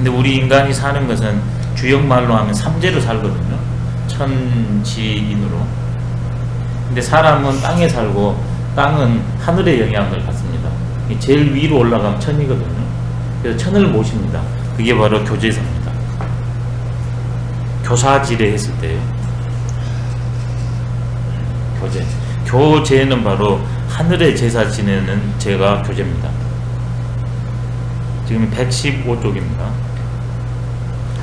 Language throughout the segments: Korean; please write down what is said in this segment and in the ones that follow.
근데 우리 인간이 사는 것은 주역말로 하면 삼재로 살거든요. 천지인으로. 근데 사람은 땅에 살고 땅은 하늘의 영향을 받습니다. 제일 위로 올라가면 천이거든요. 그래서 천을 모십니다. 그게 바로 교제사입니다. 교사지례 했을 때 교제는 바로 하늘의 제사 지내는 제가 교제입니다. 지금 115쪽입니다.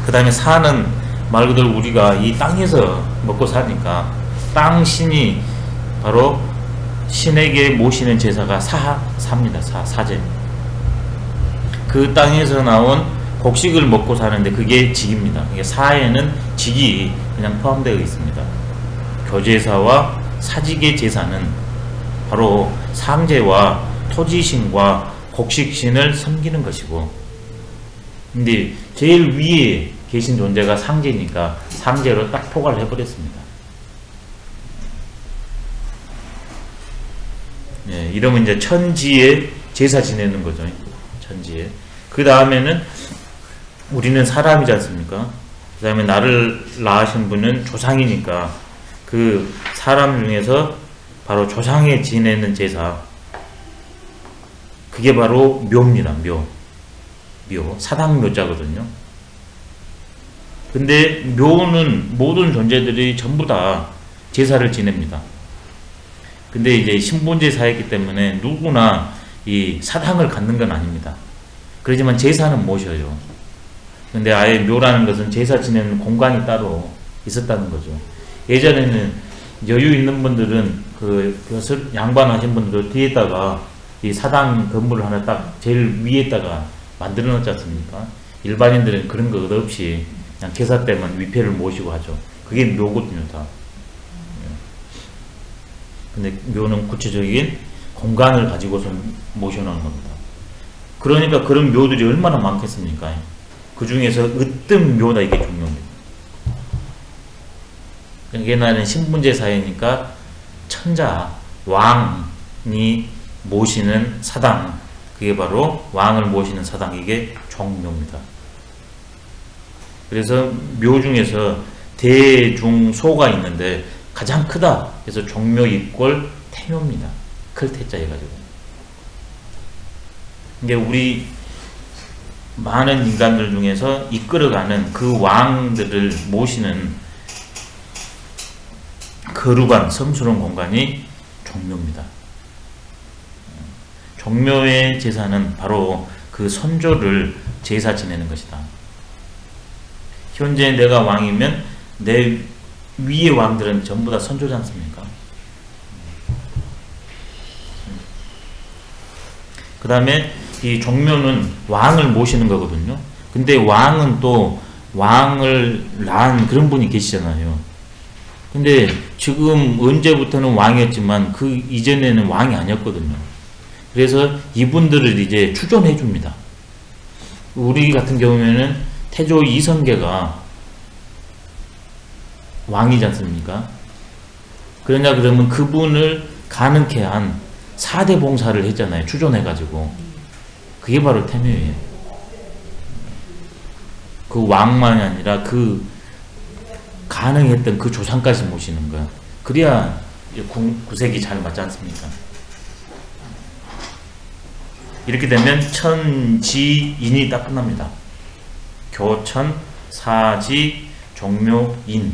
그 다음에 사는 말 그대로 우리가 이 땅에서 먹고 사니까 땅 신이 바로 신에게 모시는 제사가 사입니다. 사제. 그 땅에서 나온 곡식을 먹고 사는데 그게 직입니다. 사에는 직이 그냥 포함되어 있습니다. 교제사와 사직의 제사는 바로 상제와 토지신과 곡식신을 섬기는 것이고, 근데 제일 위에 계신 존재가 상제니까 상제로 딱 포괄을 해버렸습니다. 네, 이러면 이제 천지에 제사 지내는 거죠. 천지에. 그 다음에는 우리는 사람이지 않습니까? 그 다음에 나를 낳으신 분은 조상이니까 그 사람 중에서 바로 조상에 지내는 제사, 그게 바로 묘입니다. 묘. 사당묘자거든요. 근데 묘는 모든 존재들이 전부 다 제사를 지냅니다. 근데 이제 신분제사였기 때문에 누구나 이 사당을 갖는 건 아닙니다. 그렇지만 제사는 모셔요. 근데 아예 묘라는 것은 제사 지내는 공간이 따로 있었다는 거죠. 예전에는 여유 있는 분들은 그것을 양반하신 분들은 뒤에다가 이 사당 건물을 하나 딱 제일 위에다가 만들어 놓지 않습니까? 일반인들은 그런 것 없이 그냥 제사 때만 위패를 모시고 하죠. 그게 묘거든요, 다. 근데 묘는 구체적인 공간을 가지고서 모셔놓은 겁니다. 그러니까 그런 묘들이 얼마나 많겠습니까? 그 중에서 으뜸 묘다, 이게 중요합니다. 옛날에는 신분제 사회니까 천자, 왕이 모시는 사당, 그게 바로 왕을 모시는 사당, 이게 종묘입니다. 그래서 묘 중에서 대, 중, 소가 있는데 가장 크다 그래서 종묘 이꼴 태묘입니다. 클 태자 해가지고. 이게 우리 많은 인간들 중에서 이끌어가는 그 왕들을 모시는 거룩한 성스러운 공간이 종묘입니다. 종묘의 제사는 바로 그 선조를 제사 지내는 것이다. 현재 내가 왕이면 내 위의 왕들은 전부 다 선조지 않습니까? 그 다음에 이 종묘는 왕을 모시는 거거든요. 근데 왕은 또 왕을 낳은 그런 분이 계시잖아요. 근데 지금 언제부터는 왕이었지만 그 이전에는 왕이 아니었거든요. 그래서 이분들을 이제 추존해 줍니다. 우리 같은 경우에는 태조 이성계가 왕이지 않습니까? 그러냐 그러면 그분을 가능케 한 4대 봉사를 했잖아요. 추존해가지고. 그게 바로 태묘예요. 그 왕만이 아니라 그 가능했던 그 조상까지 모시는 거야. 그래야 구색이 잘 맞지 않습니까? 이렇게 되면 천지인이 딱 끝납니다. 교천, 사지, 종묘, 인.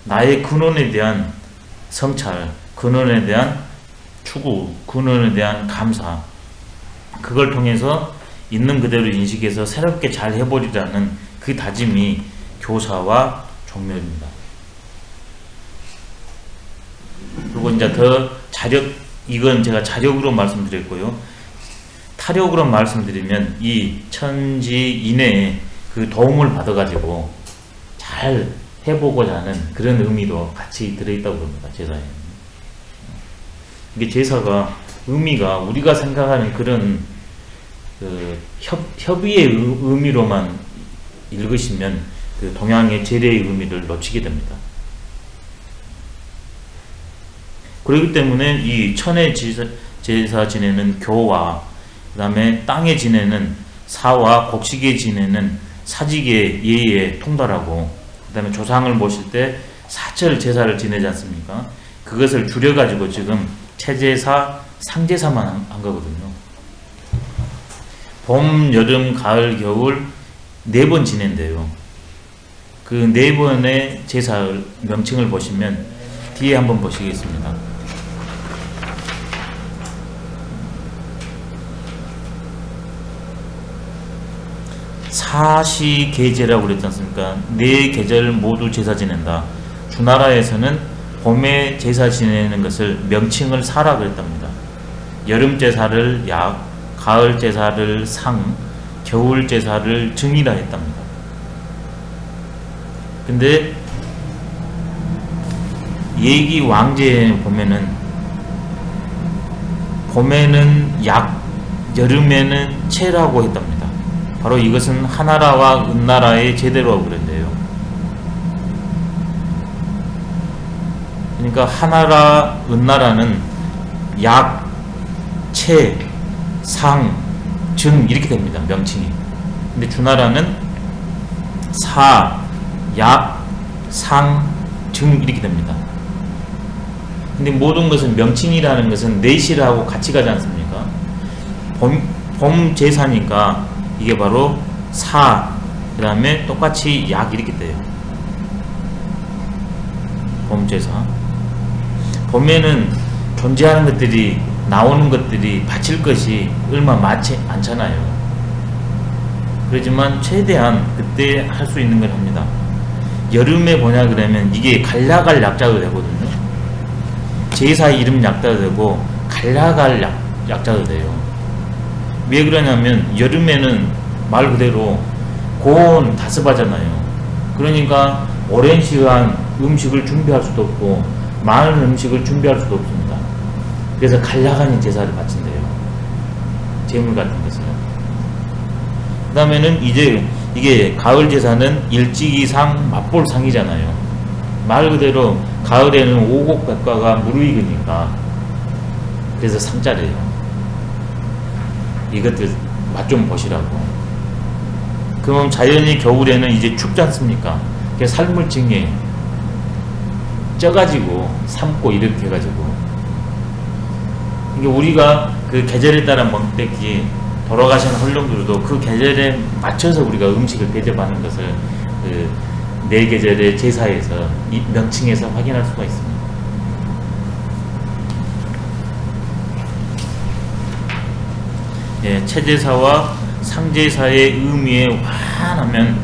나의 근원에 대한 성찰, 근원에 대한 추구, 근원에 대한 감사, 그걸 통해서 있는 그대로 인식해서 새롭게 잘 해버리라는 그 다짐이 교사와 종묘입니다. 그리고 이제 더 이건 제가 자력으로 말씀드렸고요. 타력으로 말씀드리면 이 천지인의 그 도움을 받아가지고 잘 해보고자 하는 그런 의미도 같이 들어있다고 봅니다. 제사에. 이게 제사가 의미가 우리가 생각하는 그런 그 협의의 의미로만 읽으시면 그 동양의 제례의 의미를 놓치게 됩니다. 그렇기 때문에 이 천의 제사 지내는 교와 그 다음에 땅에 지내는 사와 곡식에 지내는 사직의 예에 통달하고, 그 다음에 조상을 모실 때 사철 제사를 지내지 않습니까? 그것을 줄여가지고 지금 채제사, 상제사만 한 거거든요. 봄, 여름, 가을, 겨울 4번 지낸대요. 그 4번의 제사 명칭을 보시면 뒤에 한번 보시겠습니다. 사시계제라고 그랬지 않습니까? 4계절 모두 제사 지낸다. 주나라에서는 봄에 제사 지내는 것을 명칭을 사라 그랬답니다. 여름 제사를 약, 가을 제사를 상, 겨울 제사를 증이라 했답니다. 근데 예기 왕제에 보면은 봄에는 약, 여름에는 채라고 했답니다. 바로 이것은 하나라와 은나라의 제대로 그랬대요. 그러니까 하나라, 은나라는 약, 채, 상, 증 이렇게 됩니다. 명칭이. 근데 주나라는 사, 약, 상, 증 이렇게 됩니다. 근데 모든 것은 명칭이라는 것은 내실하고 같이 가지 않습니까? 봄 제사니까 이게 바로 사, 그 다음에 똑같이 약 이렇게 돼요. 봄 제사. 봄에는 존재하는 것들이, 나오는 것들이, 바칠 것이 얼마 많지 않잖아요. 그렇지만 최대한 그때 할 수 있는 걸 합니다. 여름에 뭐냐 그러면 이게 갈라갈 약자도 되거든요. 제사 이름 약자도 되고 갈라갈 약자도 돼요. 왜 그러냐면 여름에는 말 그대로 고온 다습하잖아요. 그러니까 오랜 시간 음식을 준비할 수도 없고 많은 음식을 준비할 수도 없습니다. 그래서 갈라가는 제사를 바친대요. 제물 같은 것을. 그 다음에는 이제 이게 가을 제사는 일찍이상 맞볼상이잖아요. 말 그대로 가을에는 오곡백과가 무르익으니까 그래서 상자래요. 이것들 맛 좀 보시라고. 그럼 자연히 겨울에는 이제 춥지 않습니까? 그래서 삶을증에 쪄가지고 삶고 이렇게 해가지고 이게 우리가 그 계절에 따라 먹듯이 돌아가신 헐렁들도 그 계절에 맞춰서 우리가 음식을 대접하는 것을 그 4계절의 제사에서 이 명칭에서 확인할 수가 있습니다. 예, 채제사와 상제사의 의미에 환하면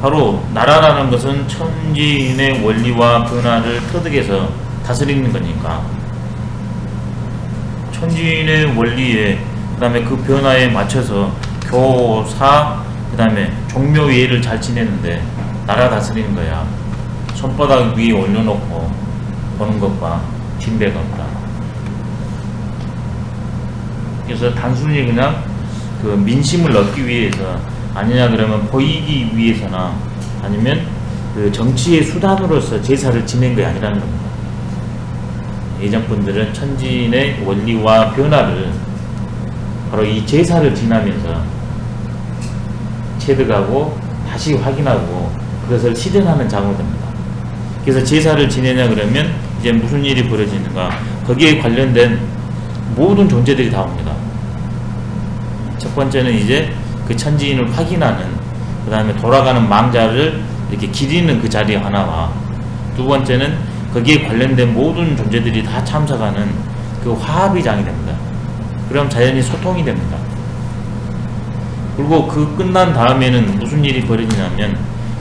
바로 나라라는 것은 천지인의 원리와 변화를 터득해서 다스리는 거니까 천지인의 원리에 그 다음에 그 변화에 맞춰서 교사 그 다음에 종묘예를 잘 지내는데 나라 다스리는 거야. 손바닥 위에 올려놓고 보는 것과 진배가 없다. 그래서 단순히 그냥 그 민심을 얻기 위해서 아니냐 그러면 보이기 위해서나 아니면 그 정치의 수단으로서 제사를 지낸 게 아니라는 겁니다. 예전 분들은 천지인의 원리와 변화를 바로 이 제사를 지나면서 체득하고 다시 확인하고 그것을 실현하는 작업입니다. 그래서 제사를 지내냐 그러면 이제 무슨 일이 벌어지는가, 거기에 관련된 모든 존재들이 다 옵니다. 첫 번째는 이제 그 천지인을 확인하는, 그 다음에 돌아가는 망자를 이렇게 기리는 그 자리 하나와, 두 번째는 거기에 관련된 모든 존재들이 다 참석하는 그 화합의장이 됩니다. 그럼 자연히 소통이 됩니다. 그리고 그 끝난 다음에는 무슨 일이 벌어지냐면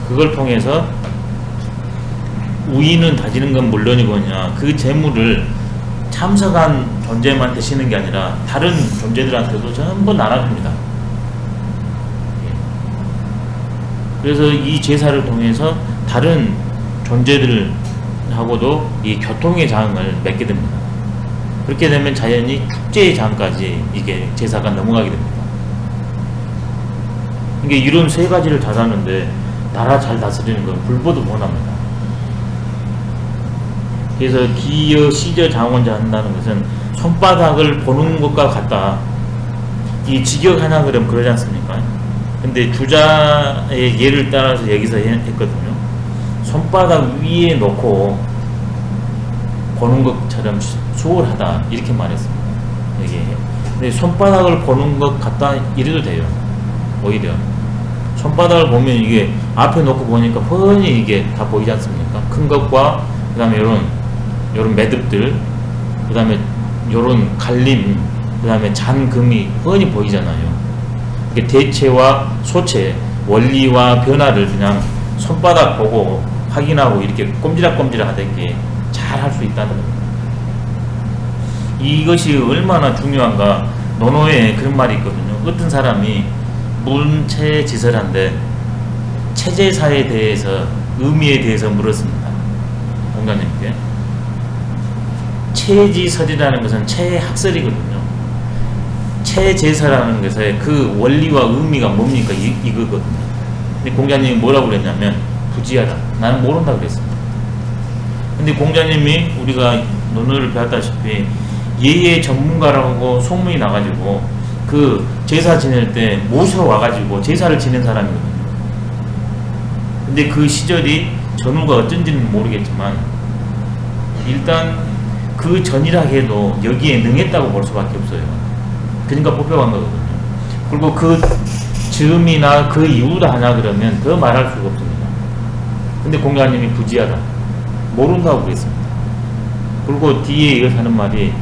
그걸 통해서 우위는 다지는 건 물론이거냐, 그 재물을 참석한 존재만 드시는 게 아니라 다른 존재들한테도 전부 나눠줍니다. 그래서 이 제사를 통해서 다른 존재들하고도 이 교통의 장을 맺게 됩니다. 그렇게 되면 자연히 축제의 장까지 이게 제사가 넘어가게 됩니다. 이게 이런 세 가지를 다 하는데 나라 잘 다스리는 건 불보듯 못합니다. 그래서 기여 시저 장원자 한다는 것은 손바닥을 보는 것과 같다. 이 직역하나 그러면 그러지 않습니까? 근데 주자의 예를 따라서 여기서 했거든요. 손바닥 위에 놓고 보는 것처럼 수월하다 이렇게 말했습니다. 여기에. 근데 손바닥을 보는 것 같다 이래도 돼요. 오히려 손바닥을 보면 이게 앞에 놓고 보니까 훤히 이게 다 보이지 않습니까? 큰 것과 그 다음에 요런 매듭들, 그 다음에 요런 갈림, 그 다음에 잔금이 훤히 보이잖아요. 이게 대체와 소체, 원리와 변화를 그냥 손바닥 보고 확인하고 이렇게 꼼지락꼼지락 하게 잘 할 수 있다는 겁니다. 이것이 얼마나 중요한가. 논어에 그런 말이 있거든요. 어떤 사람이 문체지설한데 체제사에 대해서 의미에 대해서 물었습니다. 공자님께. 체지설이라는 것은 체학설이거든요. 체제사라는 것의 그 원리와 의미가 뭡니까? 이거거든요. 근데 공자님이 뭐라고 그랬냐면 부지하다. 나는 모른다 그랬습니다. 근데 공자님이 우리가 논어를 배웠다시피 예의 전문가라고 소문이 나가지고 그 제사 지낼 때 모셔와가지고 제사를 지낸 사람이거든요. 근데 그 시절이 전후가 어쩐지는 모르겠지만 일단 그 전이라 해도 여기에 능했다고 볼 수밖에 없어요. 그러니까 뽑혀간 거거든요. 그리고 그 즈음이나 그 이유도 하냐 그러면 더 말할 수가 없습니다. 근데 공자님이 부지하다. 모른다고 그랬습니다. 그리고 뒤에 이어서 하는 말이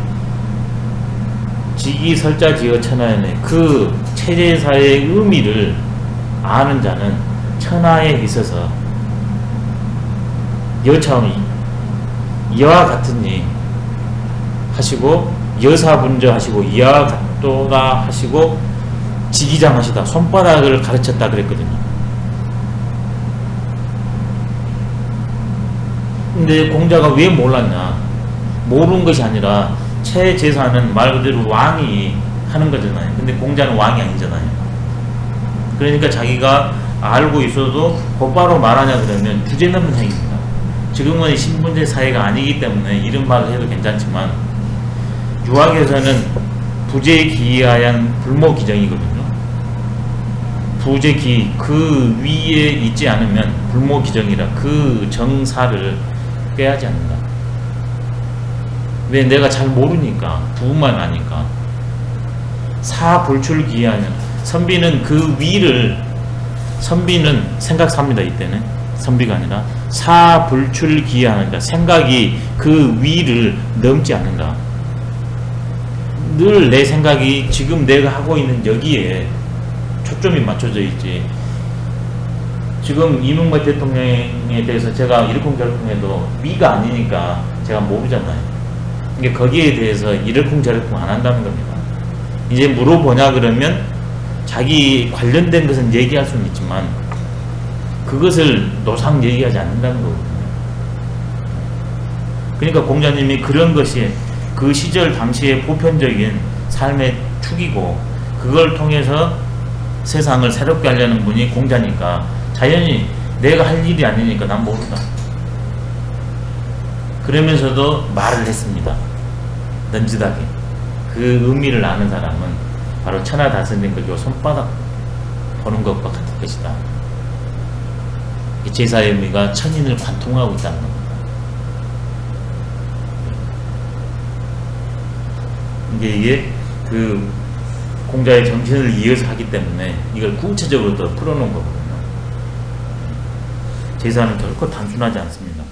지기설자지어 천하에네. 그 체제사의 의미를 아는 자는 천하에 있어서 여차함이 이와 같으니 하시고 여사분저 하시고 이와 같도다 하시고 지기장 하시다. 손바닥을 가르쳤다 그랬거든요. 근데 공자가 왜 몰랐냐? 모르는 것이 아니라 체제사는 말 그대로 왕이 하는 거잖아요. 근데 공자는 왕이 아니잖아요. 그러니까 자기가 알고 있어도 곧바로 말하냐 그러면 주제 넘는 행위입니다. 지금은 신분제 사회가 아니기 때문에 이런 말을 해도 괜찮지만 유학에서는 부재기하양 불모기정이거든요. 부재기 그 위에 있지 않으면 불모기정이라 그 정사를 꾀하지 않는다. 왜? 내가 잘 모르니까 부분만 아니까. 사불출기하냐 선비는 그 위를 선비는 생각삽니다. 이때는 선비가 아니라 사불출기하는가 생각이 그 위를 넘지 않는가. 늘 내 생각이 지금 내가 하고 있는 여기에 초점이 맞춰져 있지. 지금 이명박 대통령에 대해서 제가 이러쿵저러쿵해도 위가 아니니까 제가 모르잖아요. 그러니까 거기에 대해서 이러쿵저러쿵 안 한다는 겁니다. 이제 물어보냐 그러면 자기 관련된 것은 얘기할 수는 있지만 그것을 노상 얘기하지 않는다는 거거든요. 그러니까 공자님이 그런 것이 그 시절 당시의 보편적인 삶의 축이고 그걸 통해서 세상을 새롭게 하려는 분이 공자니까 자연히 내가 할 일이 아니니까 난 모른다. 그러면서도 말을 했습니다. 넌지다게. 그 의미를 아는 사람은 바로 천하다스님 그 손바닥 보는 것과 같은 것이다. 제사의 의미가 천인을 관통하고 있다는 겁니다. 이게 그 공자의 정신을 이어서 하기 때문에 이걸 구체적으로 더 풀어놓은 거거든요. 제사는 결코 단순하지 않습니다.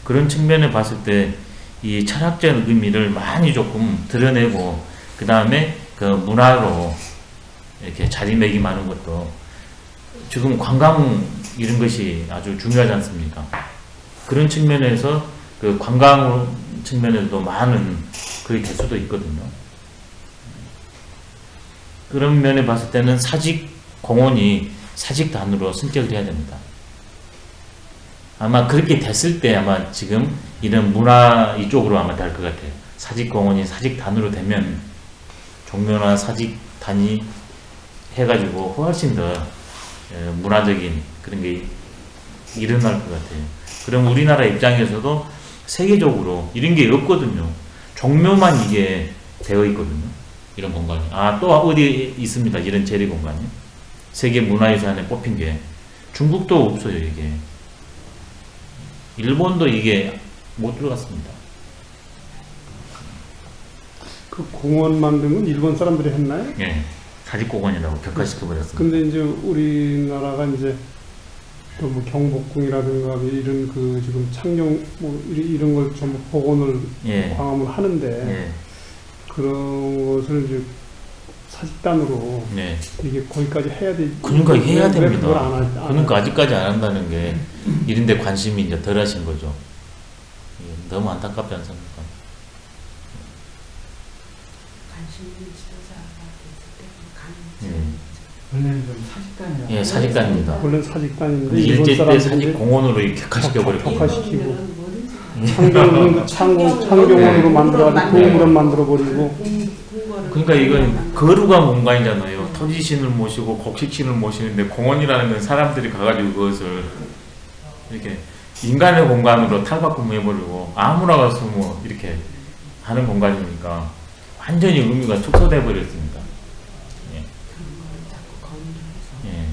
그런 측면에 봤을 때 이 철학적 의미를 많이 조금 드러내고 그 다음에 그 문화로 이렇게 자리매김하는 것도 지금 관광 이런 것이 아주 중요하지 않습니까? 그런 측면에서 그 관광 측면에서도 많은 그게 될 수도 있거든요. 그런 면에 봤을 때는 사직 공원이 사직단으로 승격을 해야 됩니다. 아마 그렇게 됐을 때 아마 지금 이런 문화 이쪽으로 아마 될 것 같아요. 사직공원이 사직단으로 되면 종묘나 사직단이 해가지고 훨씬 더 문화적인 그런 게 일어날 것 같아요. 그럼 우리나라 입장에서도 세계적으로 이런 게 없거든요. 종묘만 이게 되어 있거든요. 이런 공간이. 아, 또 어디 있습니다. 이런 재래 공간이. 세계 문화유산에 뽑힌 게. 중국도 없어요, 이게. 일본도 이게 못 들어갔습니다. 그 공원 만든 건 일본 사람들이 했나요? 예. 사직공원이라고 격화시켜버렸습니다. 근데 이제 우리나라가 이제 또 뭐 경복궁이라든가 이런 그 지금 창녕 뭐 이런 걸 전부 복원을 예. 광화문 하는데 예. 그런 것을 이제 사직단으로 네. 이게 거기까지 해야 되. 그러니까 해야 왜 됩니다. 그걸 안 그러니까 아직까지 안 한다는 게 이런데 관심이 이제 덜 하신 거죠. 예, 너무 안타깝지 않습니까? 관심 있는 지도자가 됐을 때 가는 원래는 좀 사직단이라고. 예, 사직단입니다. 원래는 사직단인데 근데 일본 일제 때 사람들이 사직 공원으로 이렇게 격화시켜버렸고. 격화시키고. 창경으로 창경으로 만들어가지고 공무원 만들어버리고. 그러니까 이건 거룩한 공간이잖아요. 토지신을 모시고 곡식신을 모시는데 공원이라는 건 사람들이 가가지고 그것을 이렇게 인간의 공간으로 탈바꿈해버리고 아무나 가서 뭐 이렇게 하는 공간이니까 완전히 의미가 축소돼 버렸습니다. 예. 예.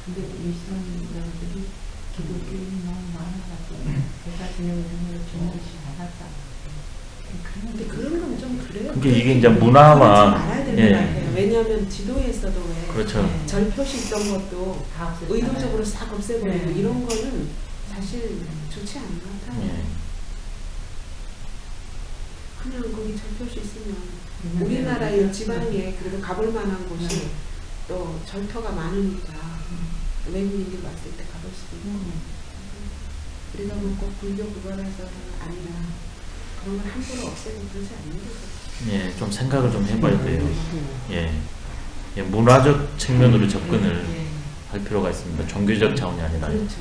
근데 일선들이 기독교인이 너무 많아가지고 제가 지내는 중요시 받았다. 근데 그런 건 좀 그래요. 그게 이게 이제 문화와 말아야 되는 예. 것 같아요. 왜냐하면 지도에서도 왜 그렇죠. 절 표시 있던 것도 다 없앴잖아요. 의도적으로 싹 없애버리고 네. 이런 거는 사실 좋지 않은 것 같아요. 예. 그냥 거기 절 표시 있으면 우리나라의 지방에 그래도 가볼 만한 곳이 또 절터가 많으니까 외국인들 왔을 때 가볼 수도 있고 우리가 뭐 꼭 불교 그거라서 아니라 그런 걸 함부로 없애고 그러지 않는 거죠. 예, 좀 생각을 좀 해봐야 돼요. 예. 예, 문화적 측면으로 접근을 할 필요가 있습니다. 종교적 차원이 아니라. 그렇죠.